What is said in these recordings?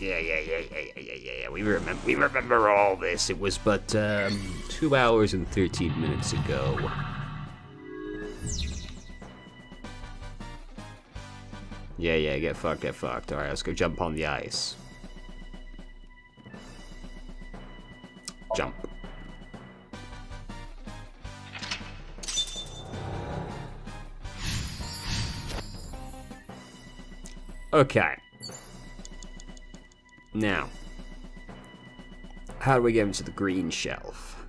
Yeah. We remember all this. It was but 2 hours and 13 minutes ago. Yeah, get fucked. Alright, let's go jump on the ice. Jump. Okay. Now, how do we get into the green shelf?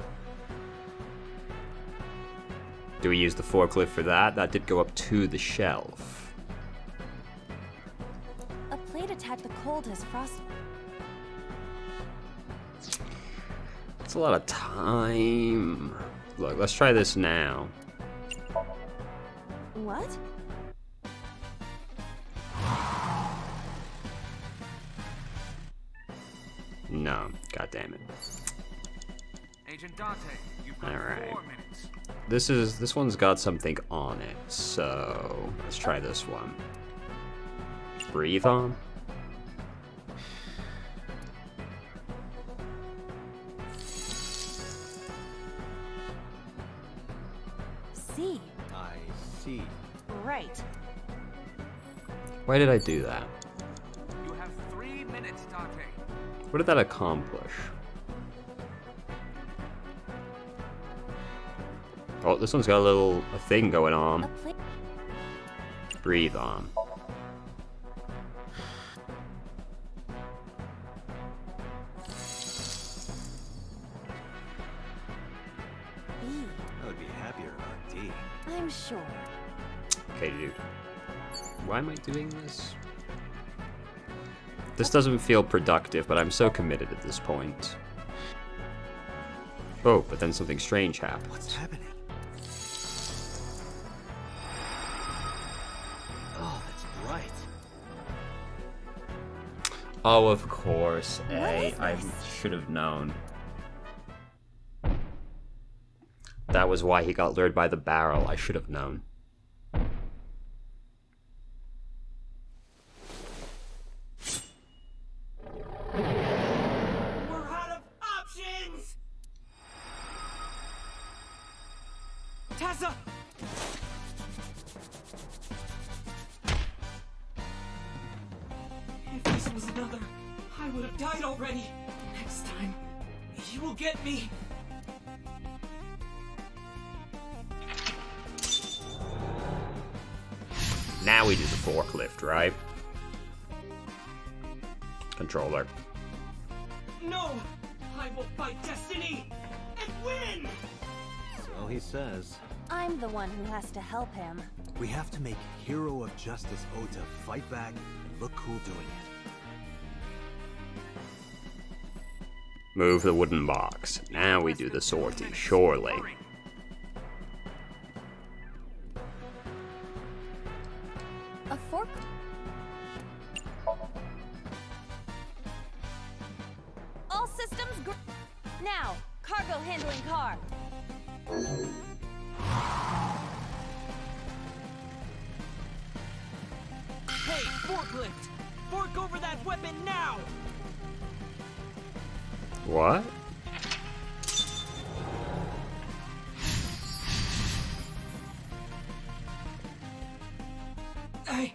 Do we use the forklift for that? That did go up to the shelf. A plate attached to the cold has frost. It's a lot of time. Look, let's try this now. What? No, god damn it. Agent Dante, you've got 4 minutes. This one's got something on it, so let's try this one. Breathe on. See. I see. Right. Why did I do that? You have 3 minutes, Dante. What did that accomplish? Oh, this one's got a thing going on. Breathe on. B. I would be happier about D. I'm sure. Okay, dude. Why am I doing this? This doesn't feel productive, but I'm so committed at this point. Oh, but then something strange happened. What's happening? Oh, that's right. Oh, of course. What is I this? should have known. That was why he got lured by the barrel. I should have known. We're out of options! Tessa! If this was another, I would have died already. Next time, you will get me. Now we do the forklift, right? Controller. No! I will fight destiny and win! So he says. I'm the one who has to help him. We have to make Hero of Justice Ota fight back and look cool doing it. Move the wooden box. Now we do the sortie, surely. A fork? All systems now, cargo handling car. Hey, forklift! Fork over that weapon now! What? I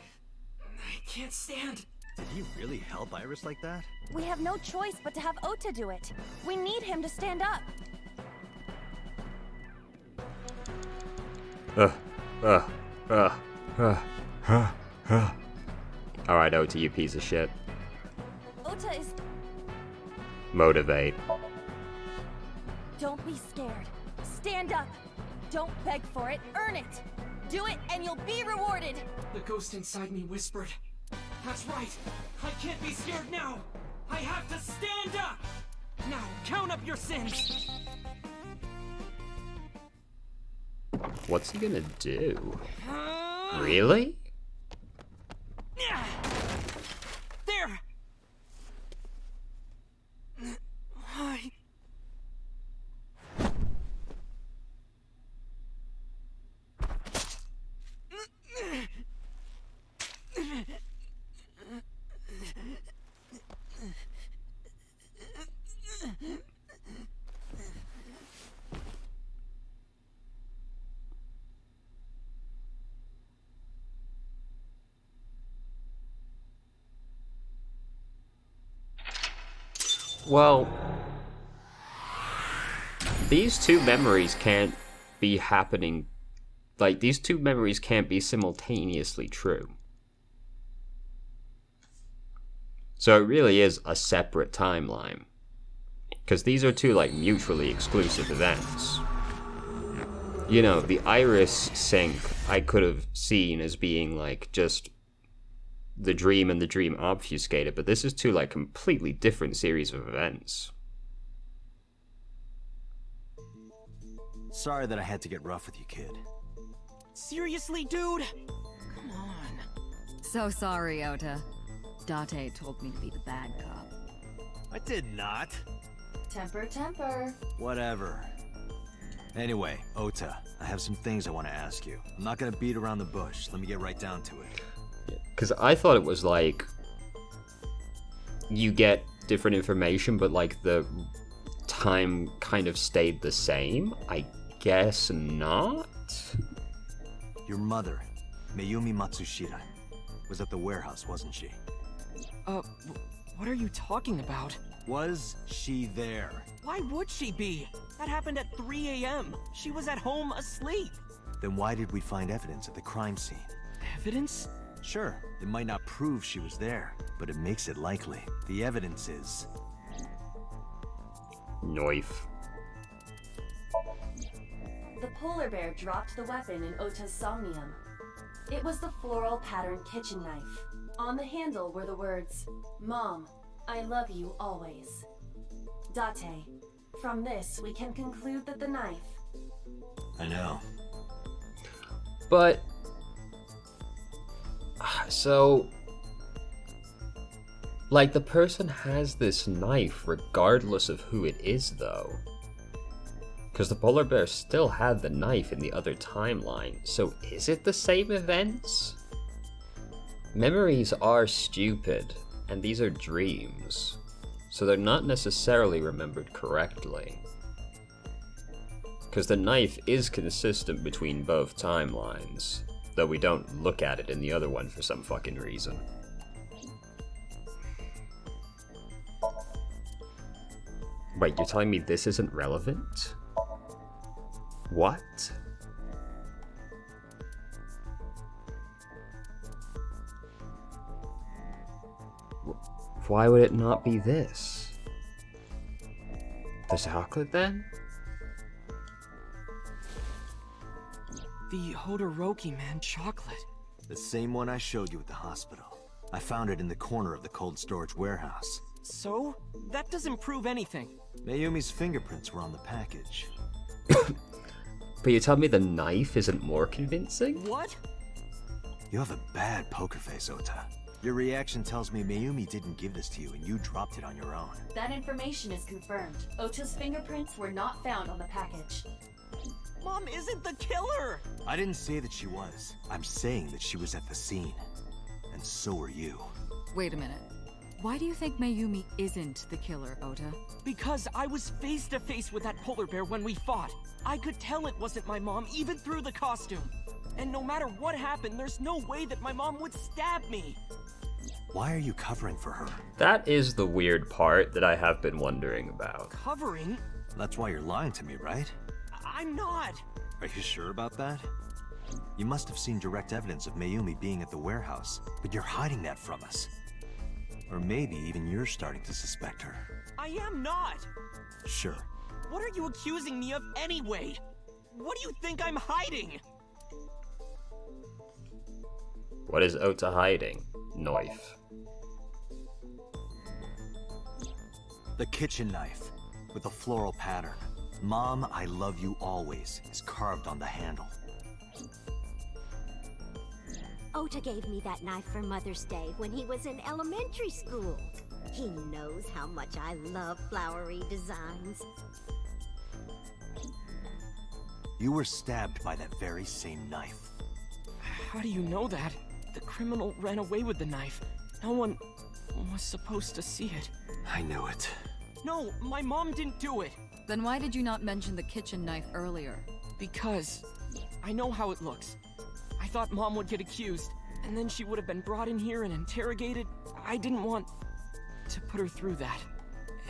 can't stand. Did he really help Iris like that? We have no choice but to have Ota do it. We need him to stand up. Alright, Ota, you piece of shit. Ota is... Motivate. Don't be scared. Stand up. Don't beg for it, earn it. Do it and you'll be rewarded. The ghost inside me whispered. That's right. I can't be scared now. I have to stand up. Now, count up your sins. What's he gonna do? Really? There. I... Well, these two memories can't be happening. Like, these two memories can't be simultaneously true. So it really is a separate timeline. Because these are two, like, mutually exclusive events. You know, the iris sync I could have seen as being, like, just the dream and the dream obfuscated, but this is two, like, completely different series of events. Sorry that I had to get rough with you, kid. Seriously, dude? Come on. So sorry, Ota. Date told me to be the bad cop. I did not. Temper, temper. Whatever. Anyway, Ota, I have some things I want to ask you. I'm not gonna beat around the bush. Let me get right down to it. Because I thought it was like you get different information, but like the time kind of stayed the same. I guess not. Your mother, Mayumi Matsushita, was at the warehouse, wasn't she? What are you talking about? Was she there? Why would she be? That happened at 3 a.m. She was at home asleep. Then why did we find evidence at the crime scene? Evidence? Sure, it might not prove she was there, but it makes it likely. The evidence is... Knife. The polar bear dropped the weapon in Ota's Somnium. It was the floral patterned kitchen knife. On the handle were the words, "Mom, I love you always." Date, from this we can conclude that the knife... I know. But... So... Like, the person has this knife regardless of who it is, though. Because the polar bear still had the knife in the other timeline, so is it the same events? Memories are stupid, and these are dreams, so they're not necessarily remembered correctly. Because the knife is consistent between both timelines, though we don't look at it in the other one for some fucking reason. Wait, you're telling me this isn't relevant? What? Why would it not be this? The chocolate, then? The Hodoroki man chocolate. The same one I showed you at the hospital. I found it in the corner of the cold storage warehouse. So? That doesn't prove anything. Mayumi's fingerprints were on the package. But you tell me the knife isn't more convincing? What? You have a bad poker face, Ota. Your reaction tells me Mayumi didn't give this to you and you dropped it on your own. That information is confirmed. Ota's fingerprints were not found on the package. Mom isn't the killer! I didn't say that she was. I'm saying that she was at the scene. And so were you. Wait a minute. Why do you think Mayumi isn't the killer, Ota? Because I was face to face with that polar bear when we fought. I could tell it wasn't my mom, even through the costume. And no matter what happened, there's no way that my mom would stab me. Why are you covering for her? That is the weird part that I have been wondering about. Covering? That's why you're lying to me, right? I'm not. Are you sure about that? You must have seen direct evidence of Mayumi being at the warehouse, but you're hiding that from us. Or maybe even you're starting to suspect her. I am not. Sure. What are you accusing me of anyway? What do you think I'm hiding? What is Ota hiding? Knife. The kitchen knife, with a floral pattern. "Mom, I love you always," is carved on the handle. Ota gave me that knife for Mother's Day when he was in elementary school. He knows how much I love flowery designs. You were stabbed by that very same knife. How do you know that? The criminal ran away with the knife. No one was supposed to see it. I knew it. No, my mom didn't do it. Then why did you not mention the kitchen knife earlier? Because I know how it looks. I thought Mom would get accused, and then she would have been brought in here and interrogated. I didn't want to put her through that.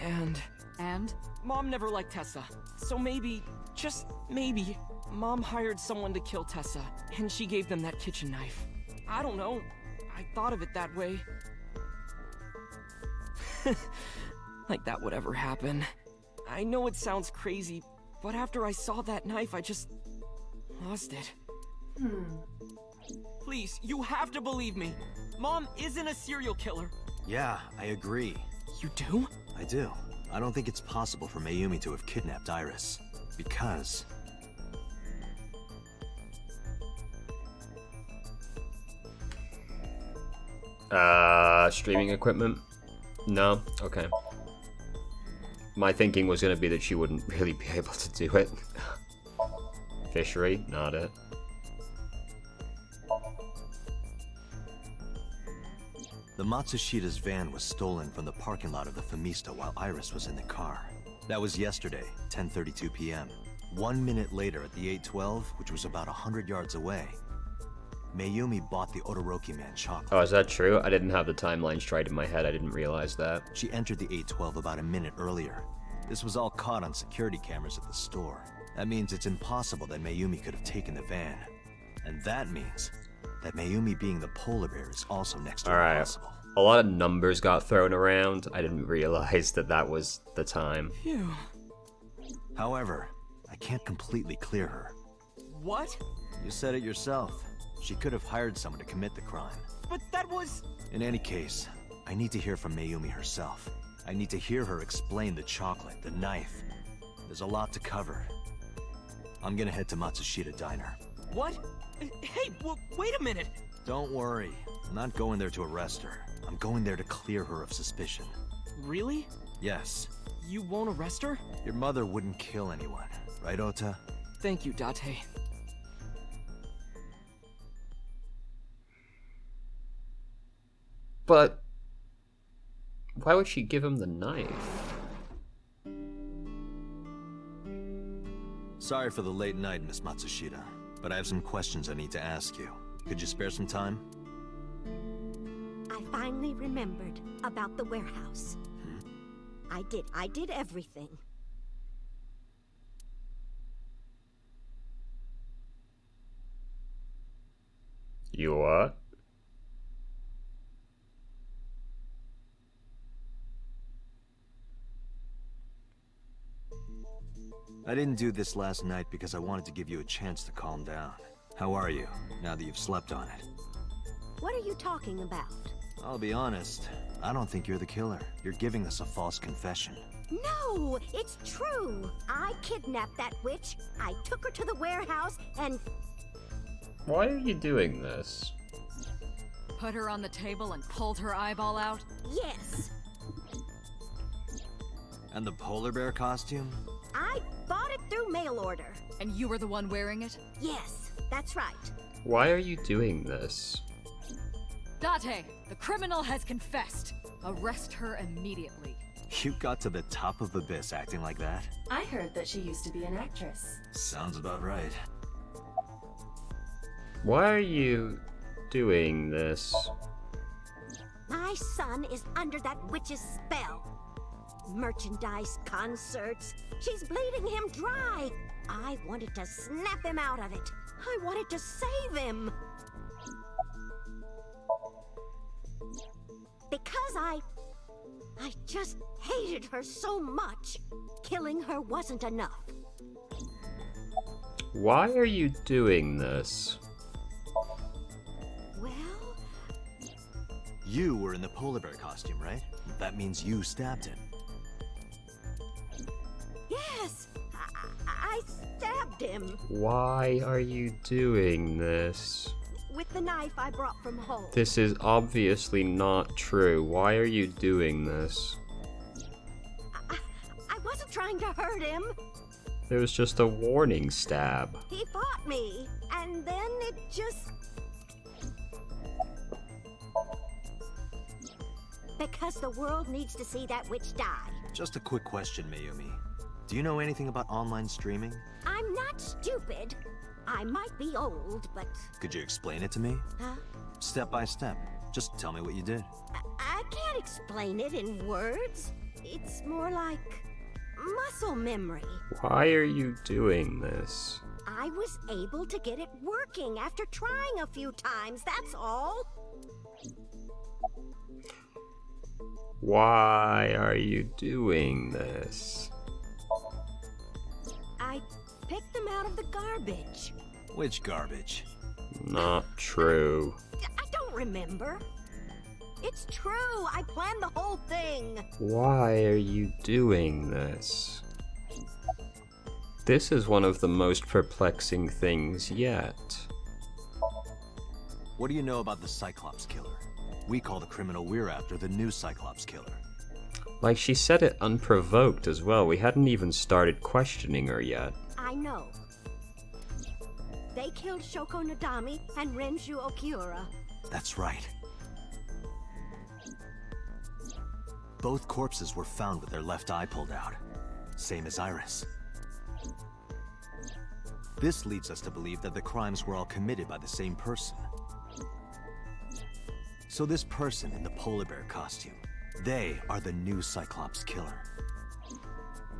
And And? Mom never liked Tessa. So maybe, just maybe, Mom hired someone to kill Tessa, and she gave them that kitchen knife. I don't know. I thought of it that way. Like that would ever happen. I know it sounds crazy, but after I saw that knife, I just lost it. Please, you have to believe me. Mom isn't a serial killer. Yeah, I agree. You do? I do. I don't think it's possible for Mayumi to have kidnapped Iris. Because... Streaming equipment? No? Okay. My thinking was gonna be that she wouldn't really be able to do it. Fishery? Not it. The Matsushida's van was stolen from the parking lot of the Famista while Iris was in the car. That was yesterday, 10:32 p.m. 1 minute later at the 812, which was about 100 yards away, Mayumi bought the Odoroki man chocolate. Oh, is that true? I didn't have the timeline straight in my head. I didn't realize that. She entered the 812 about a minute earlier. This was all caught on security cameras at the store. That means it's impossible that Mayumi could have taken the van. And that means that Mayumi being the polar bear is also next to impossible. A lot of numbers got thrown around. I didn't realize that that was the time. Phew. However, I can't completely clear her. What? You said it yourself. She could have hired someone to commit the crime. But that was... In any case, I need to hear from Mayumi herself. I need to hear her explain the chocolate, the knife. There's a lot to cover. I'm gonna head to Matsushita Diner. What? Hey, wait a minute! Don't worry. I'm not going there to arrest her. I'm going there to clear her of suspicion. Really? Yes. You won't arrest her? Your mother wouldn't kill anyone, right, Ota? Thank you, Date. But why would she give him the knife? Sorry for the late night, Miss Matsushita, but I have some questions I need to ask you. Could you spare some time? I finally remembered about the warehouse. I did everything. You what? I didn't do this last night because I wanted to give you a chance to calm down. How are you, now that you've slept on it? What are you talking about? I'll be honest, I don't think you're the killer. You're giving us a false confession. No, it's true. I kidnapped that witch. I took her to the warehouse and... Why are you doing this? Put her on the table and pulled her eyeball out? Yes, And the polar bear costume? I bought it through mail order. And you were the one wearing it? Yes, that's right. Why are you doing this? Date, the criminal has confessed. Arrest her immediately. You got to the top of the abyss acting like that? I heard that she used to be an actress. Sounds about right. Why are you doing this? My son is under that witch's spell. Merchandise, concerts. She's bleeding him dry. I wanted to snap him out of it. I wanted to save him. Because I just hated her so much. Killing her wasn't enough. Why are you doing this? Well, You were in the polar bear costume, right? That means you stabbed him. yes, I stabbed him Why are you doing this? with the knife I brought from home. This is obviously not true. Why are you doing this? I wasn't trying to hurt him. It was just a warning stab. He fought me, and then it just... Because the world needs to see that witch die. Just a quick question, Mayumi. Do you know anything about online streaming? I'm not stupid. I might be old, but... Could you explain it to me? Huh? Step by step. Just tell me what you did. I can't explain it in words. It's more like muscle memory. Why are you doing this? I was able to get it working after trying a few times, that's all. Why are you doing this? I picked them out of the garbage. Which garbage? Not true. I don't remember. It's true, I planned the whole thing. Why are you doing this? This is one of the most perplexing things yet. What do you know about the Cyclops killer? We call the criminal we're after the new Cyclops killer. Like, she said it unprovoked as well. We hadn't even started questioning her yet. I know. They killed Shoko Nadami and Renju Okiura. That's right. Both corpses were found with their left eye pulled out. Same as Iris. This leads us to believe that the crimes were all committed by the same person. So this person in the polar bear costume, they are the new Cyclops killer.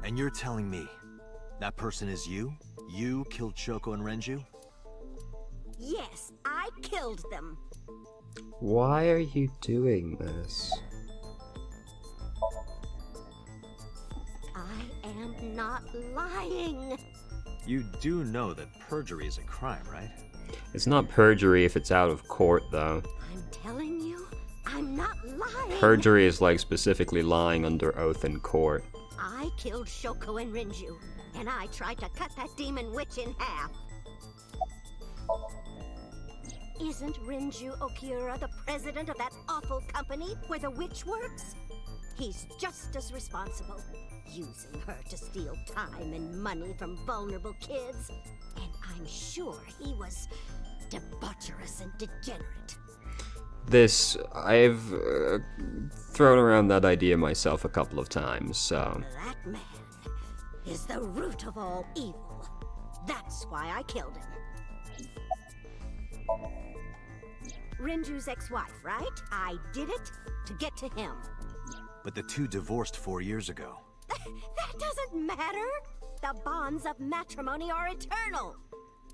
And you're telling me that person is you? You killed Shoko and Renju? Yes, I killed them. Why are you doing this? I am not lying. You do know that perjury is a crime, right? It's not perjury if it's out of court, though. I'm telling you, I'm not lying. Perjury is like specifically lying under oath in court. I killed Shoko and Renju, and I tried to cut that demon witch in half. Isn't Renju Okiura the president of that awful company where the witch works? He's just as responsible, using her to steal time and money from vulnerable kids. And I'm sure he was debaucherous and degenerate. I've thrown around that idea myself a couple of times, so... That man is the root of all evil. That's why I killed him. Renju's ex-wife, right? I did it to get to him. But the two divorced 4 years ago. That doesn't matter. The bonds of matrimony are eternal.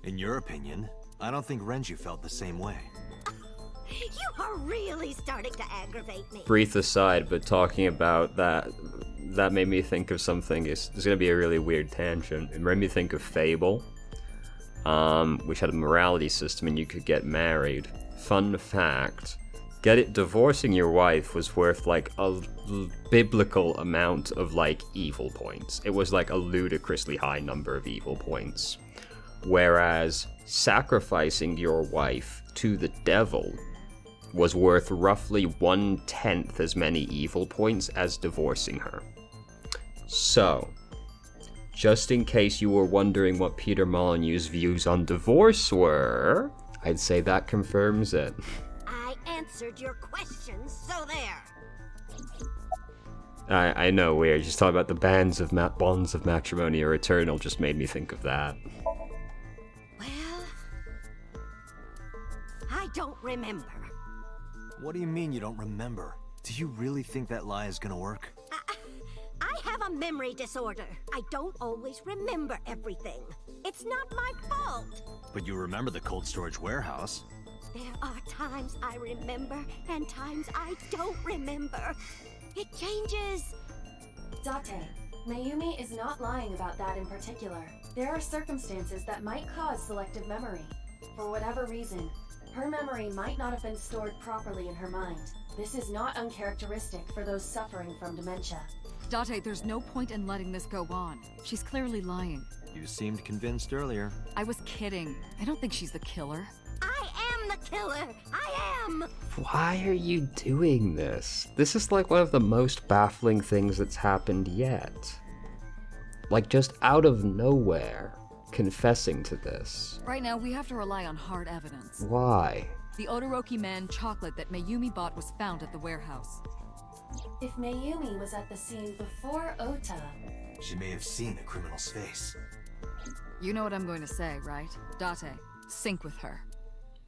In your opinion, I don't think Renju felt the same way. You are really starting to aggravate me. Brief aside, but talking about that made me think of something. It's going to be a really weird tangent. It made me think of Fable, which had a morality system and you could get married. Fun fact, divorcing your wife was worth like a biblical amount of like evil points. It was like a ludicrously high number of evil points. Whereas sacrificing your wife to the devil was worth roughly 1/10 as many evil points as divorcing her. So, just in case you were wondering what Peter Molyneux's views on divorce were, I'd say that confirms it. I answered your questions, so there. I know, weird. Just talking about the bonds of matrimony are eternal just made me think of that. Well, I don't remember. What do you mean you don't remember? Do you really think that lie is gonna work? I have a memory disorder. I don't always remember everything. It's not my fault. But you remember the cold storage warehouse. There are times I remember and times I don't remember. It changes. Date, Mayumi is not lying about that in particular. There are circumstances that might cause selective memory. For whatever reason, her memory might not have been stored properly in her mind. This is not uncharacteristic for those suffering from dementia. Date, there's no point in letting this go on. She's clearly lying. You seemed convinced earlier. I was kidding. I don't think she's the killer. I am the killer. I am. Why are you doing this? This is like one of the most baffling things that's happened yet. Like, just out of nowhere, confessing to this. Right now, we have to rely on hard evidence. Why? The Odoroki Man chocolate that Mayumi bought was found at the warehouse. If Mayumi was at the scene before Ota, She may have seen the criminal's face. You know what I'm going to say, right? Date, sync with her.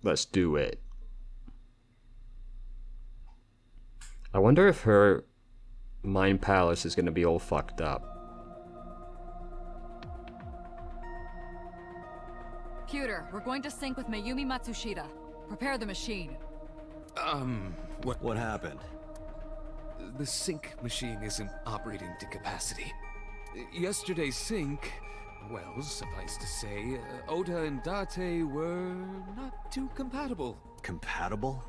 Let's do it. I wonder if her mind palace is gonna be all fucked up. Pewter, we're going to sync with Mayumi Matsushita. Prepare the machine. What happened? The sync machine isn't operating to capacity. Yesterday's sync, well, suffice to say, Ota and Date were not too compatible. Compatible?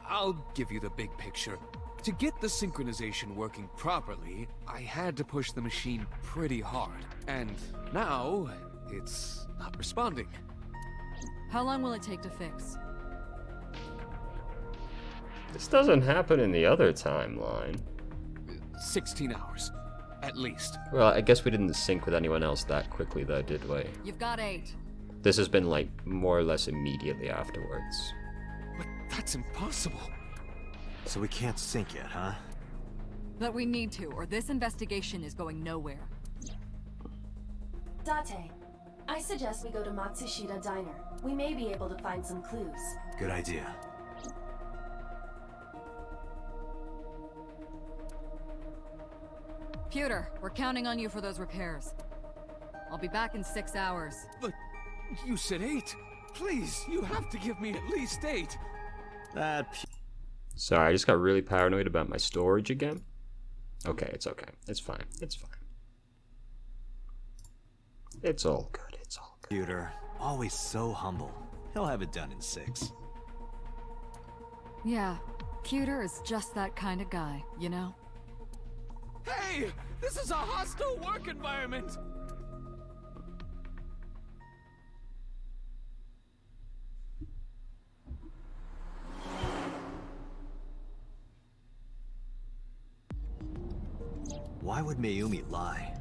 I'll give you the big picture. To get the synchronization working properly, I had to push the machine pretty hard. And now, it's not responding. How long will it take to fix? This doesn't happen in the other timeline. 16 hours, at least. Well, I guess we didn't sync with anyone else that quickly though, did we? You've got 8. This has been like more or less immediately afterwards. But that's impossible. So we can't sync yet, huh? But we need to, or this investigation is going nowhere. Date, I suggest we go to Matsushita Diner. We may be able to find some clues. Good idea. Pewter, we're counting on you for those repairs. I'll be back in 6 hours. But you said 8. Please, you have to give me at least 8. Sorry, I just got really paranoid about my storage again. Okay, it's okay. It's fine. It's fine. It's all good. It's all good. Computer, always so humble. He'll have it done in 6. Yeah, Pewter is just that kind of guy, you know? Hey! This is a hostile work environment! Why would Mayumi lie?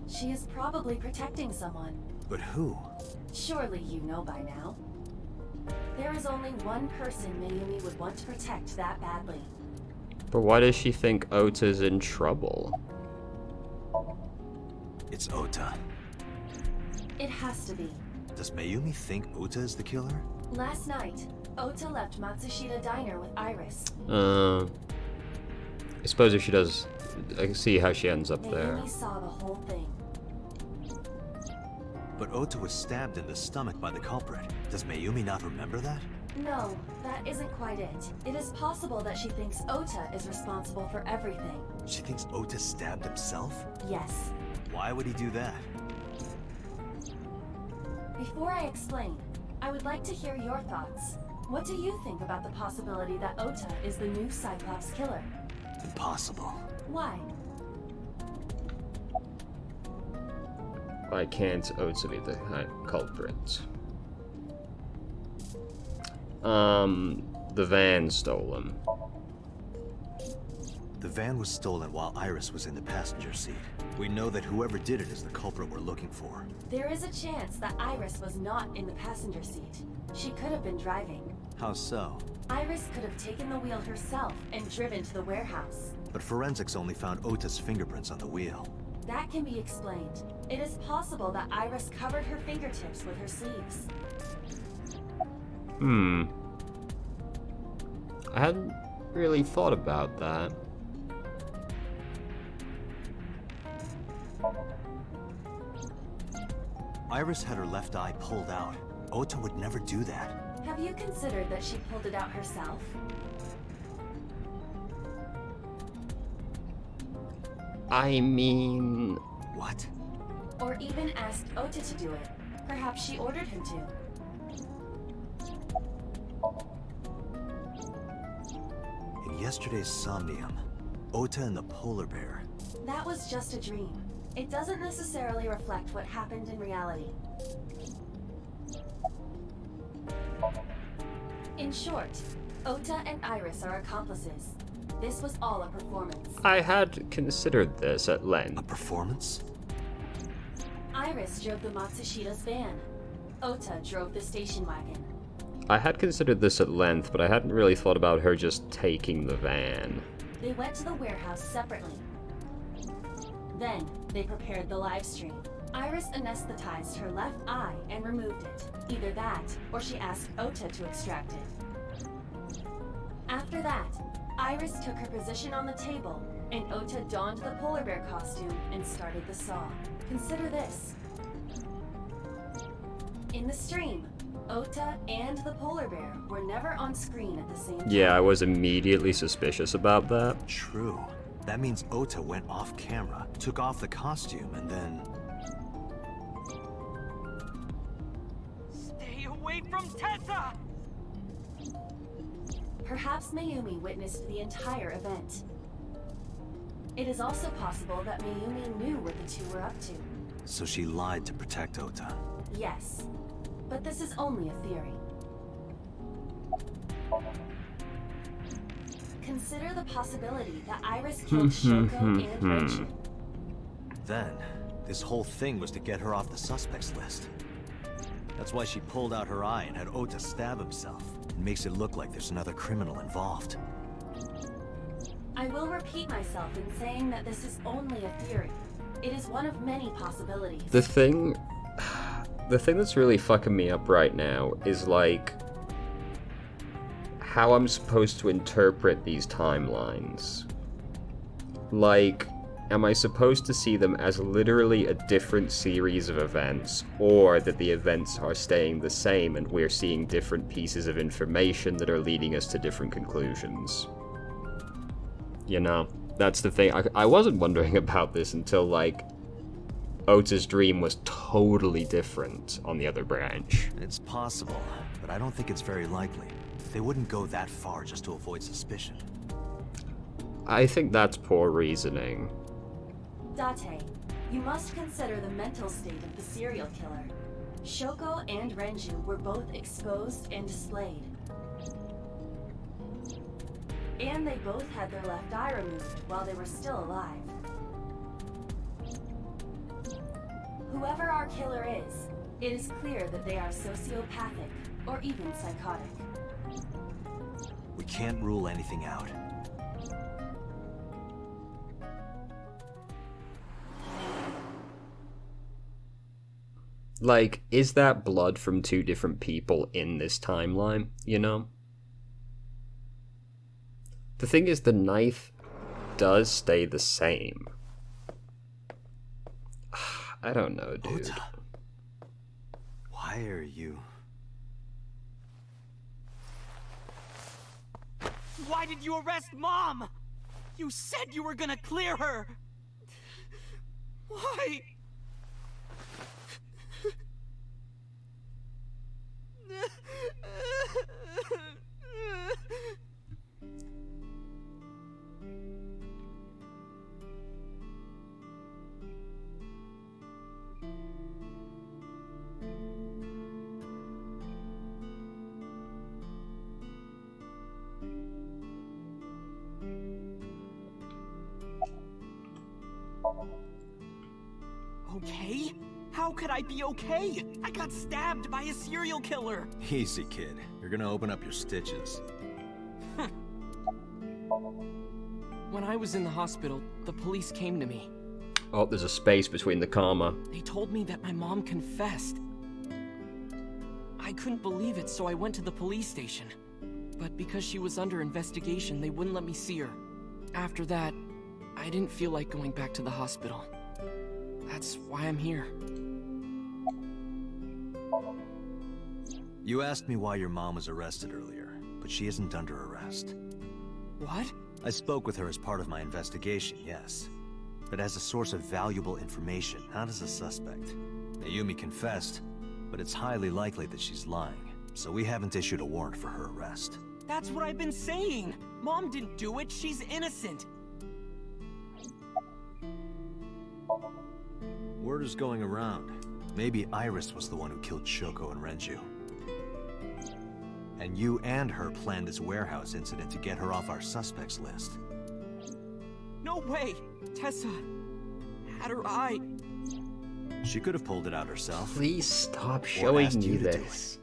She is probably protecting someone. But who? Surely you know by now. There is only one person Mayumi would want to protect that badly. But why does she think Ota's in trouble? It's Ota. It has to be. Does Mayumi think Ota is the killer? Last night, Ota left Matsushita Diner with Iris. I suppose if she does, I can see how she ends up there. Mayumi saw the whole thing. But Ota was stabbed in the stomach by the culprit. Does Mayumi not remember that? No, that isn't quite it. It is possible that she thinks Ota is responsible for everything. She thinks Ota stabbed himself? Yes. Why would he do that? Before I explain, I would like to hear your thoughts. What do you think about the possibility that Ota is the new Cyclops killer? Impossible. Why? Why can't Ota be the culprit? The van stole him. The van was stolen while Iris was in the passenger seat. We know that whoever did it is the culprit we're looking for. There is a chance that Iris was not in the passenger seat. She could have been driving. How so? Iris could have taken the wheel herself and driven to the warehouse. But forensics only found Ota's fingerprints on the wheel. That can be explained. It is possible that Iris covered her fingertips with her sleeves. I hadn't really thought about that. Iris had her left eye pulled out. Ota would never do that. Have you considered that she pulled it out herself? I mean... What? Or even asked Ota to do it? Perhaps she ordered him to. In yesterday's Somnium, Ota and the polar bear. That was just a dream. It doesn't necessarily reflect what happened in reality. In short, Ota and Iris are accomplices. This was all a performance. I had considered this at A length. performance? Iris drove the Matsushita's van. Ota drove the station wagon. I had considered this at length, but I hadn't really thought about her just taking the van. They went to the warehouse separately. Then, they prepared the live stream. Iris anesthetized her left eye and removed it. Either that, or she asked Ota to extract it. After that, Iris took her position on the table, and Ota donned the polar bear costume and started the saw. Consider this. In the stream, Ota and the polar bear were never on screen at the same time. Yeah, I was immediately suspicious about that. True. That means Ota went off camera, took off the costume, and then... Stay away from Tessa! Perhaps Mayumi witnessed the entire event. It is also possible that Mayumi knew what the two were up to. So she lied to protect Ota. Yes, but this is only a theory. Consider the possibility that Iris killed Shoko and Renju. Then, this whole thing was to get her off the suspects list. That's why she pulled out her eye and had Ota stab himself. It makes it look like there's another criminal involved. I will repeat myself in saying that this is only a theory. It is one of many possibilities. The thing that's really fucking me up right now is like how I'm supposed to interpret these timelines. Like, am I supposed to see them as literally a different series of events, or that the events are staying the same and we're seeing different pieces of information that are leading us to different conclusions? You know, that's the thing. I wasn't wondering about this until, like, Ota's dream was totally different on the other branch. It's possible, but I don't think it's very likely. They wouldn't go that far just to avoid suspicion. I think that's poor reasoning. Date, you must consider the mental state of the serial killer. Shoko and Renju were both exposed and displayed. And they both had their left eye removed while they were still alive. Whoever our killer is, it is clear that they are sociopathic or even psychotic. We can't rule anything out. Like, is that blood from two different people in this timeline, you know? The thing is, the knife does stay the same. I don't know, dude. Ota, why are you... Why did you arrest Mom? You said you were gonna clear her! Why? Okay? How could I be okay? I got stabbed by a serial killer! Easy, kid. You're gonna open up your stitches. When I was in the hospital, the police came to me. Oh, there's a space between the comma. They told me that my mom confessed. I couldn't believe it, so I went to the police station. But because she was under investigation, they wouldn't let me see her. After that, I didn't feel like going back to the hospital. That's why I'm here. You asked me why your mom was arrested earlier, but she isn't under arrest. What? I spoke with her as part of my investigation, yes. But as a source of valuable information, not as a suspect. Mayumi confessed, but it's highly likely that she's lying, so we haven't issued a warrant for her arrest. That's what I've been saying! Mom didn't do it, she's innocent! Word is going around. Maybe Iris was the one who killed Shoko and Renju. And you and her planned this warehouse incident to get her off our suspects list. No way! Tessa had her eye. She could have pulled it out herself. Please stop Or showing asked me you to do this.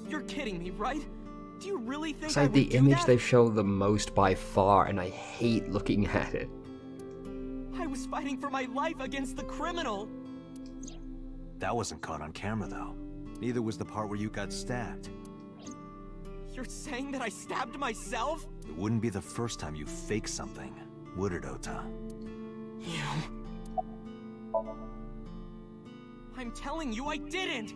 You're kidding me, right? Do you really think It's I like would the do image that? they've shown the most by far, and I hate looking at it. I was fighting for my life against the criminal! That wasn't caught on camera, though. Neither was the part where you got stabbed. You're saying that I stabbed myself? It wouldn't be the first time you faked something, would it, Ota? You... I'm telling you I didn't!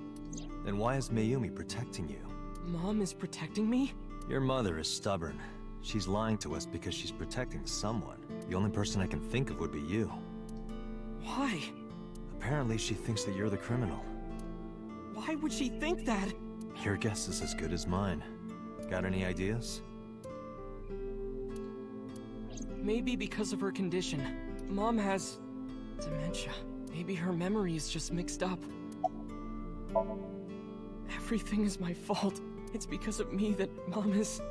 Then why is Mayumi protecting you? Mom is protecting me? Your mother is stubborn. She's lying to us because she's protecting someone. The only person I can think of would be you. Why? Apparently she thinks that you're the criminal. Why would she think that? Your guess is as good as mine. Got any ideas? Maybe because of her condition. Mom has... dementia. Maybe her memory is just mixed up. Everything is my fault. It's because of me that Mom is...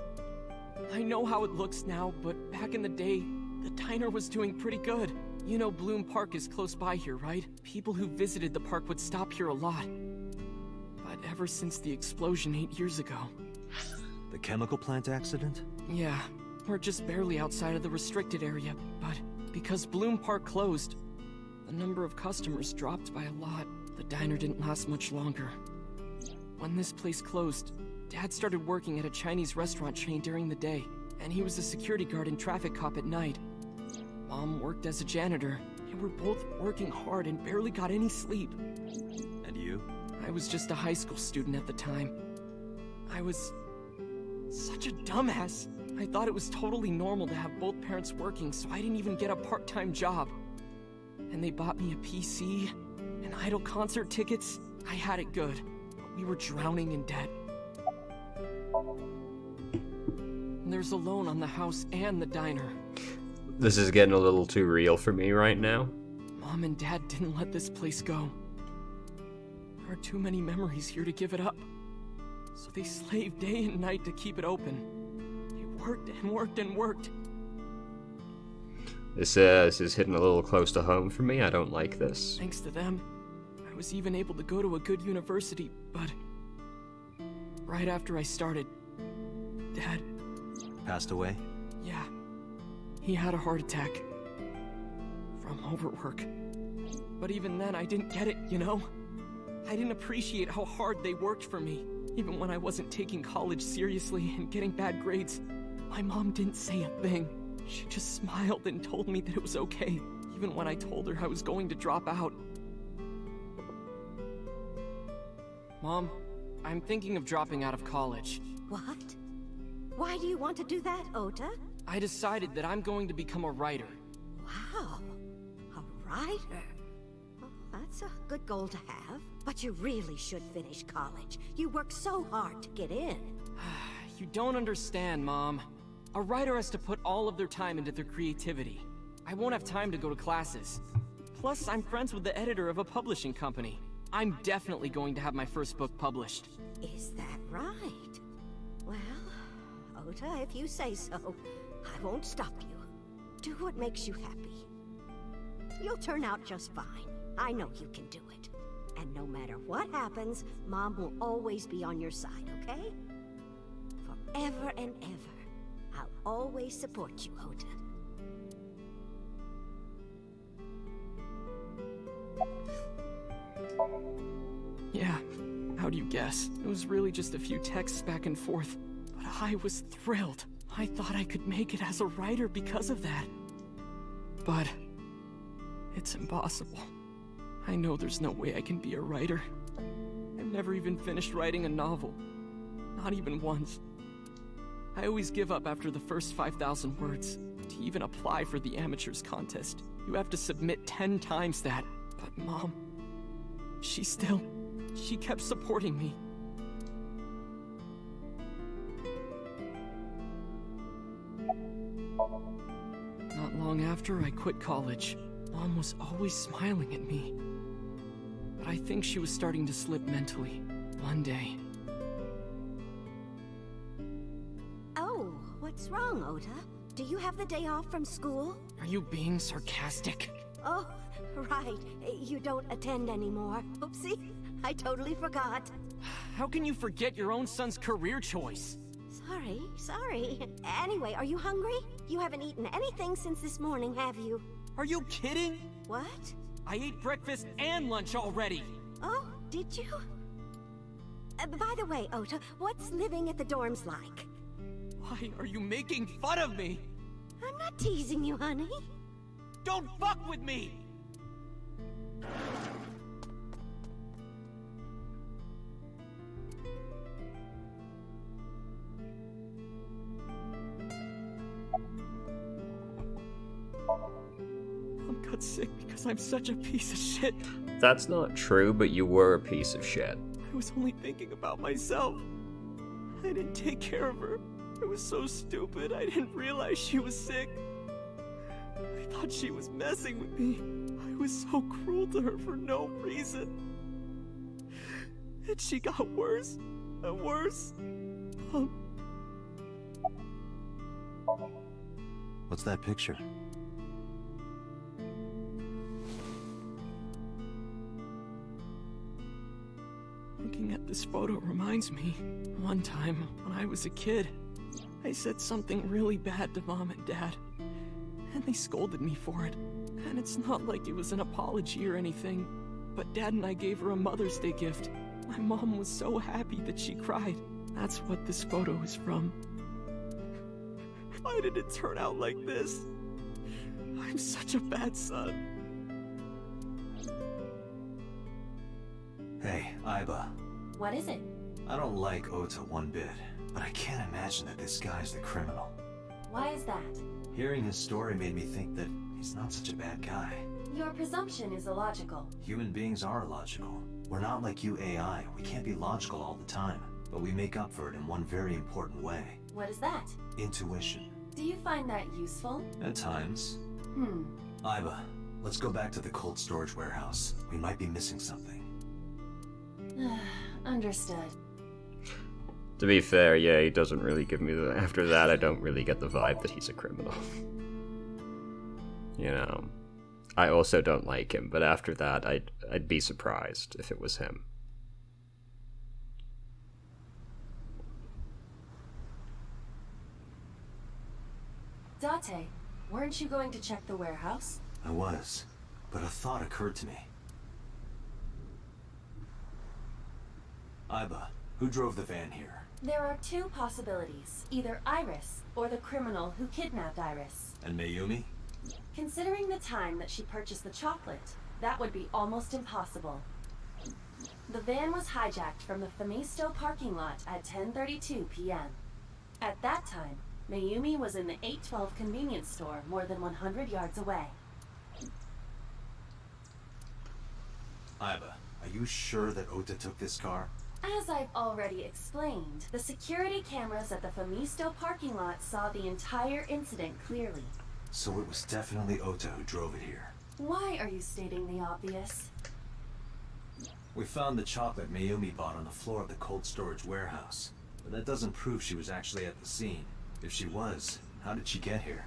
I know how it looks now, but back in the day, the diner was doing pretty good. You know Bloom Park is close by here, right? People who visited the park would stop here a lot. But ever since the explosion 8 years ago... The chemical plant accident? Yeah, we're just barely outside of the restricted area, but because Bloom Park closed, the number of customers dropped by a lot. The diner didn't last much longer. When this place closed, Dad started working at a Chinese restaurant chain during the day, and he was a security guard and traffic cop at night. Mom worked as a janitor. They were both working hard and barely got any sleep. And you? I was just a high school student at the time. I was such a dumbass. I thought it was totally normal to have both parents working, so I didn't even get a part-time job. And they bought me a PC and Idol concert tickets. I had it good, but we were drowning in debt. And there's a loan on the house and the diner. This is getting a little too real for me right now. Mom and Dad didn't let this place go. There are too many memories here to give it up. So they slaved day and night to keep it open. They worked and worked and worked. This is hitting a little close to home for me. I don't like this. Thanks to them, I was even able to go to a good university, but... right after I started, Dad... Passed away? Yeah. He had a heart attack. From overwork. But even then, I didn't get it, you know? I didn't appreciate how hard they worked for me. Even when I wasn't taking college seriously and getting bad grades, my mom didn't say a thing. She just smiled and told me that it was okay, even when I told her I was going to drop out. Mom, I'm thinking of dropping out of college. What? Why do you want to do that, Ota? I decided that I'm going to become a writer. Wow, a writer? Well, that's a good goal to have. But you really should finish college. You worked so hard to get in. You don't understand, Mom. A writer has to put all of their time into their creativity. I won't have time to go to classes. Plus, I'm friends with the editor of a publishing company. I'm definitely going to have my first book published. Is that right? Well, Ota, if you say so, I won't stop you. Do what makes you happy. You'll turn out just fine. I know you can do it. And no matter what happens, Mom will always be on your side, okay? Forever and ever, I'll always support you, Ota. Yeah, how do you guess? It was really just a few texts back and forth. But I was thrilled. I thought I could make it as a writer because of that. But it's impossible. I know there's no way I can be a writer. I've never even finished writing a novel. Not even once. I always give up after the first 5,000 words. To even apply for the amateurs contest, you have to submit 10 times that. But Mom, she kept supporting me. Not long after I quit college, Mom was always smiling at me. But I think she was starting to slip mentally. One day. Oh, what's wrong, Ota? Do you have the day off from school? Are you being sarcastic? Oh, right. You don't attend anymore. Oopsie, I totally forgot. How can you forget your own son's career choice? Sorry. Anyway, are you hungry? You haven't eaten anything since this morning, have you? Are you kidding? What? I ate breakfast and lunch already. Oh, did you? By the way, Ota, what's living at the dorms like? Why are you making fun of me? I'm not teasing you, honey. Don't fuck with me! Mom got sick because I'm such a piece of shit. That's not true, but you were a piece of shit. I was only thinking about myself. I didn't take care of her. I was so stupid, I didn't realize she was sick. I thought she was messing with me. I was so cruel to her for no reason. And she got worse and worse. What's that picture? Looking at this photo reminds me, one time when I was a kid, I said something really bad to Mom and Dad, and they scolded me for it. And it's not like it was an apology or anything, but Dad and I gave her a Mother's Day gift. My mom was so happy that she cried. That's what this photo is from. Why did it turn out like this? I'm such a bad son. Hey, Iba. What is it? I don't like Ota one bit, but I can't imagine that this guy's the criminal. Why is that? Hearing his story made me think that he's not such a bad guy. Your presumption is illogical. Human beings are illogical. We're not like you AI. We can't be logical all the time. But we make up for it in one very important way. What is that? Intuition. Do you find that useful? At times. Iba, let's go back to the cold storage warehouse. We might be missing something. Understood. To be fair, yeah, he doesn't really give me the... After that, I don't really get the vibe that he's a criminal. You know, I also don't like him, but after that, I'd be surprised if it was him. Date, weren't you going to check the warehouse? I was, but a thought occurred to me. Iba, who drove the van here? There are two possibilities. Either Iris, or the criminal who kidnapped Iris. And Mayumi? Considering the time that she purchased the chocolate, that would be almost impossible. The van was hijacked from the Famisto parking lot at 10:32 p.m. At that time, Mayumi was in the 812 convenience store more than 100 yards away. Iba, are you sure that Ota took this car? As I've already explained, the security cameras at the Famisto parking lot saw the entire incident clearly. So it was definitely Ota who drove it here. Why are you stating the obvious? We found the chocolate Mayumi bought on the floor of the cold storage warehouse. But that doesn't prove she was actually at the scene. If she was, how did she get here?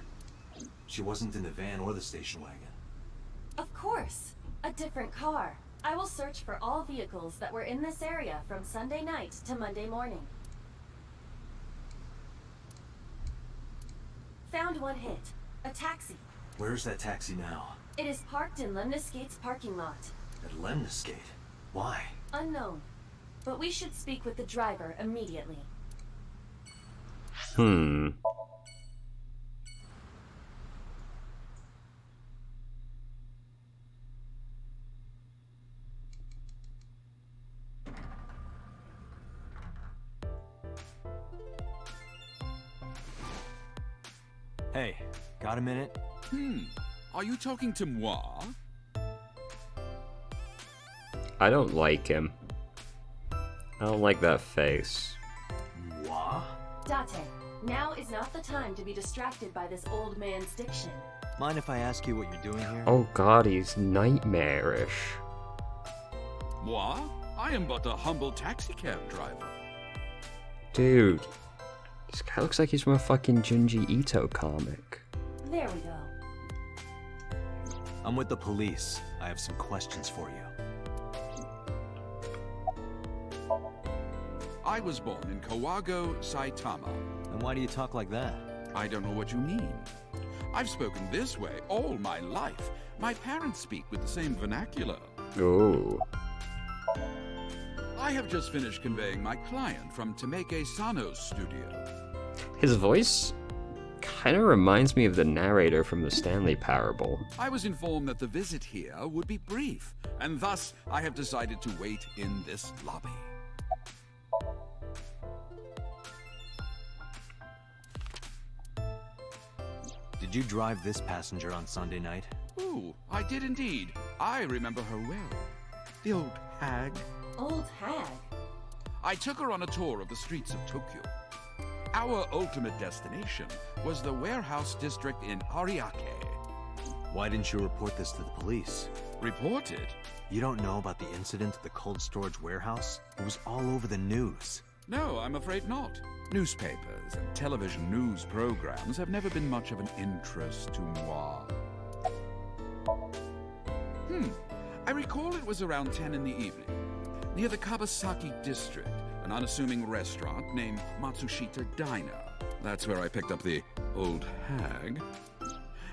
She wasn't in the van or the station wagon. Of course! A different car. I will search for all vehicles that were in this area from Sunday night to Monday morning. Found one hit. A taxi. Where's that taxi now? It is parked in Lemniscate's parking lot. At Lemniscate? Why? Unknown. But we should speak with the driver immediately. Hey, got a minute? Are you talking to moi? I don't like him. I don't like that face. Moi? Date, now is not the time to be distracted by this old man's diction. Mind if I ask you what you're doing here? Oh god, he's nightmarish. Moi? I am but a humble taxicab driver. Dude, this guy looks like he's from a fucking Junji Ito comic. There we go. I'm with the police. I have some questions for you. I was born in Kawago, Saitama. And why do you talk like that? I don't know what you mean. I've spoken this way all my life. My parents speak with the same vernacular. Ooh. I have just finished conveying my client from Temeke Sano's studio. His voice kind of reminds me of the narrator from the Stanley Parable. I was informed that the visit here would be brief, and thus I have decided to wait in this lobby. Did you drive this passenger on Sunday night? Ooh, I did indeed. I remember her well. The old hag. Old hag? I took her on a tour of the streets of Tokyo. Our ultimate destination was the warehouse district in Ariake. Why didn't you report this to the police? Reported? You don't know about the incident at the cold storage warehouse? It was all over the news. No, I'm afraid not. Newspapers and television news programs have never been much of an interest to moi. I recall it was around 10 in the evening, near the Kawasaki district, an unassuming restaurant named Matsushita Diner. That's where I picked up the old hag.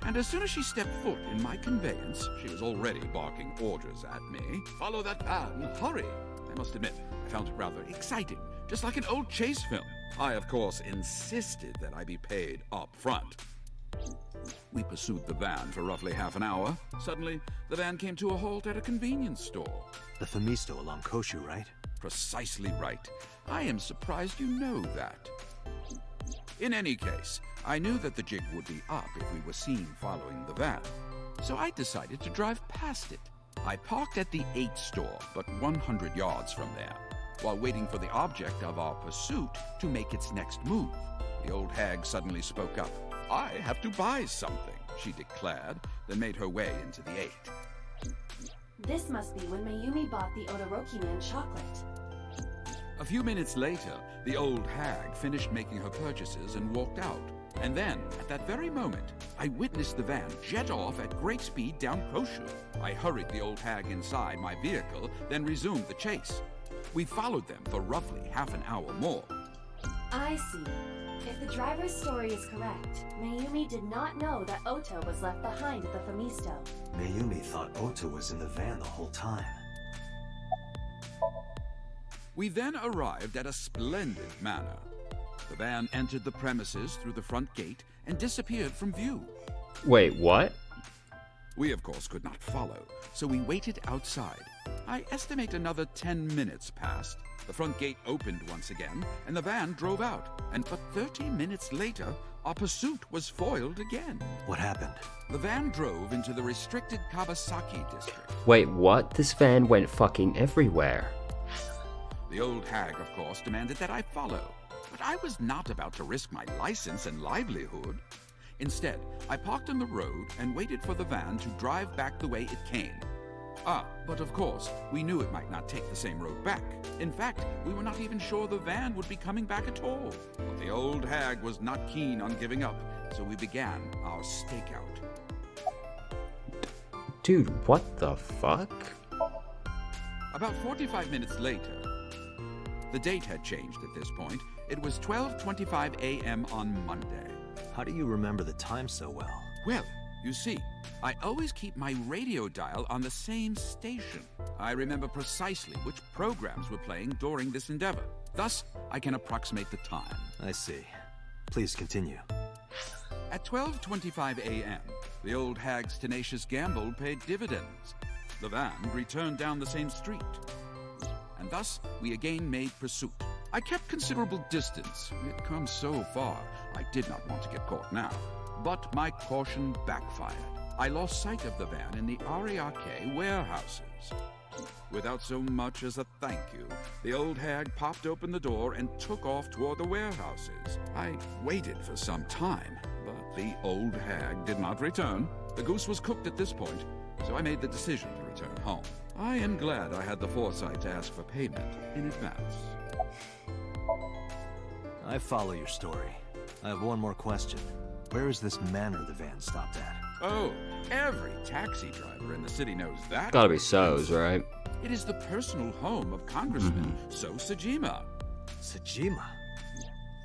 And as soon as she stepped foot in my conveyance, she was already barking orders at me. Follow that van, hurry! I must admit, I found it rather exciting, just like an old chase film. I, of course, insisted that I be paid up front. We pursued the van for roughly half an hour. Suddenly, the van came to a halt at a convenience store. The Femisto along Koshu, right? Precisely right. I am surprised you know that. In any case, I knew that the jig would be up if we were seen following the van, so I decided to drive past it. I parked at the 8 store, but 100 yards from there, while waiting for the object of our pursuit to make its next move. The old hag suddenly spoke up. I have to buy something, she declared, then made her way into the 8. This must be when Mayumi bought the Odoroki Man chocolate. A few minutes later, the old hag finished making her purchases and walked out. And then, at that very moment, I witnessed the van jet off at great speed down Koshu. I hurried the old hag inside my vehicle, then resumed the chase. We followed them for roughly half an hour more. I see. If the driver's story is correct, Mayumi did not know that Ota was left behind at the Femisto. Mayumi thought Ota was in the van the whole time. We then arrived at a splendid manor. The van entered the premises through the front gate and disappeared from view. Wait, what? We, of course, could not follow, so we waited outside. I estimate another 10 minutes passed. The front gate opened once again, and the van drove out. And but 30 minutes later, our pursuit was foiled again. What happened? The van drove into the restricted Kawasaki district. Wait, what? This van went fucking everywhere. The old hag, of course, demanded that I follow. But I was not about to risk my license and livelihood. Instead, I parked on the road and waited for the van to drive back the way it came. But of course, we knew it might not take the same road back. In fact, we were not even sure the van would be coming back at all. But the old hag was not keen on giving up, so we began our stakeout. Dude, what the fuck? About 45 minutes later, the date had changed at this point. It was 12:25 a.m. on Monday. How do you remember the time so well? Well, you see, I always keep my radio dial on the same station. I remember precisely which programs were playing during this endeavor. Thus, I can approximate the time. I see. Please continue. At 12:25 a.m., the old hag's tenacious gamble paid dividends. The van returned down the same street. And thus, we again made pursuit. I kept considerable distance. It come so far, I did not want to get caught now. But my caution backfired. I lost sight of the van in the Ariake warehouses. Without so much as a thank you, the old hag popped open the door and took off toward the warehouses. I waited for some time, but the old hag did not return. The goose was cooked at this point, so I made the decision to return home. I am glad I had the foresight to ask for payment in advance. I follow your story. I have one more question. Where is this manor the van stopped at? Oh, every taxi driver in the city knows that. Gotta be So's, right? It is the personal home of Congressman So Sajima. Sajima?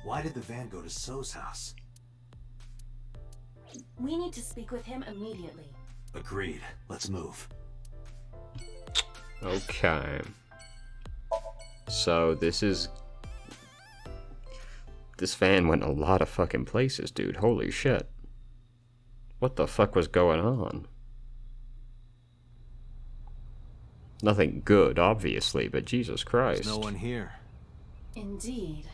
Why did the van go to So's house? We need to speak with him immediately. Agreed. Let's move. Okay. So this van went a lot of fucking places, dude. Holy shit. What the fuck was going on? Nothing good, obviously, but Jesus Christ. There's no one here. Indeed.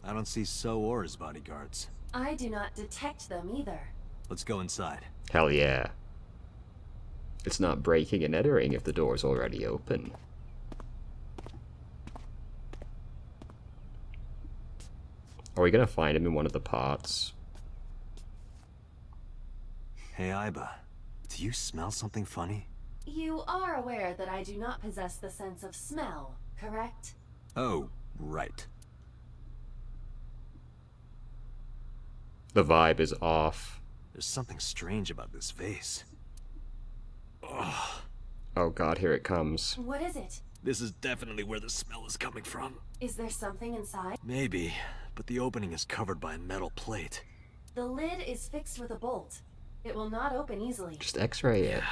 I don't see So or his bodyguards. I do not detect them either. Let's go inside. Hell yeah. It's not breaking and entering if the door's already open. Are we gonna find him in one of the pots? Hey, Iba. Do you smell something funny? You are aware that I do not possess the sense of smell, correct? Oh, right. The vibe is off. There's something strange about this vase. Ugh. Oh god, here it comes. What is it? This is definitely where the smell is coming from. Is there something inside? Maybe, but the opening is covered by a metal plate. The lid is fixed with a bolt. It will not open easily. Just x-ray it.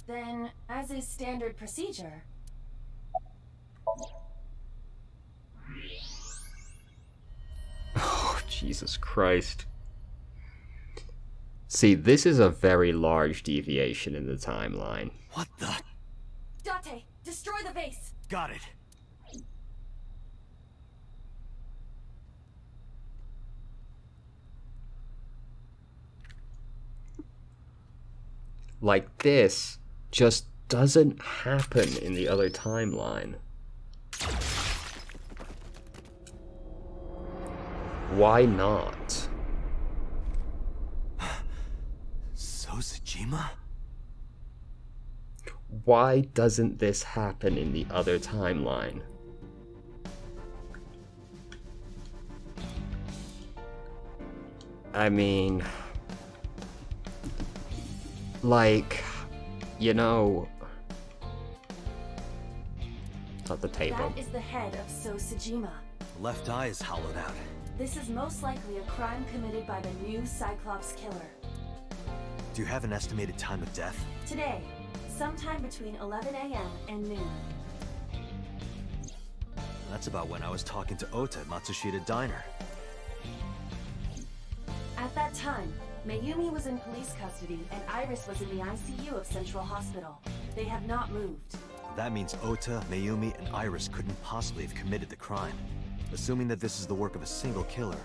Then, as is standard procedure... Oh, Jesus Christ. See, this is a very large deviation in the timeline. What the? Date, destroy the vase! Got it. Like, this just doesn't happen in the other timeline. Why not? Sojima? Why doesn't this happen in the other timeline? I mean... like... you know... Not the table. That is the head of Sojima. Left eye is hollowed out. This is most likely a crime committed by the new Cyclops killer. Do you have an estimated time of death? Today, sometime between 11 a.m. and noon. That's about when I was talking to Ota at Matsushita Diner. At that time, Mayumi was in police custody and Iris was in the ICU of Central Hospital. They have not moved. That means Ota, Mayumi, and Iris couldn't possibly have committed the crime. Assuming that this is the work of a single killer,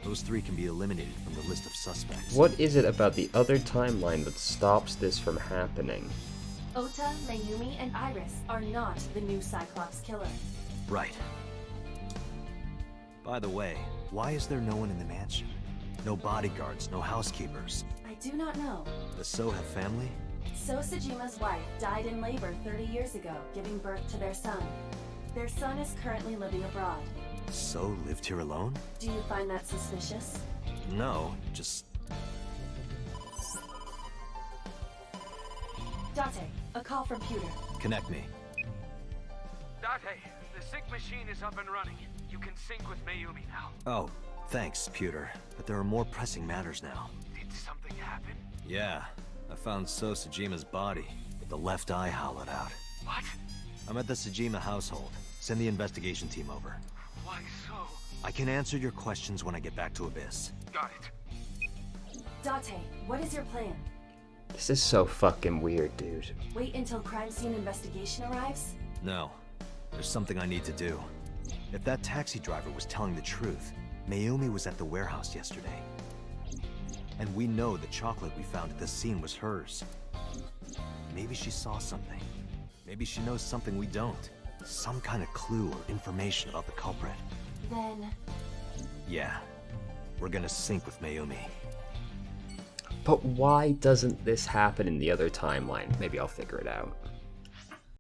those three can be eliminated from the list of suspects. What is it about the other timeline that stops this from happening? Ota, Mayumi, and Iris are not the new Cyclops killer. Right. By the way, why is there no one in the mansion? No bodyguards, no housekeepers. I do not know. The So have family? Sojima's wife died in labor 30 years ago, giving birth to their son. Their son is currently living abroad. So lived here alone? Do you find that suspicious? No, just... Date, a call from Pewter. Connect me. Date, the sync machine is up and running. You can sync with Mayumi now. Oh, thanks, Pewter. But there are more pressing matters now. Did something happen? Yeah, I found So Sojima's body, with the left eye hollowed out. What? I'm at the Sojima household. Send the investigation team over. Why so? I can answer your questions when I get back to Abyss. Got it. Date, what is your plan? This is so fucking weird, dude. Wait until crime scene investigation arrives? No. There's something I need to do. If that taxi driver was telling the truth, Mayumi was at the warehouse yesterday. And we know the chocolate we found at the scene was hers. Maybe she saw something. Maybe she knows something we don't. Some kind of clue or information about the culprit. Then... Yeah. We're gonna sync with Mayumi. But why doesn't this happen in the other timeline? Maybe I'll figure it out.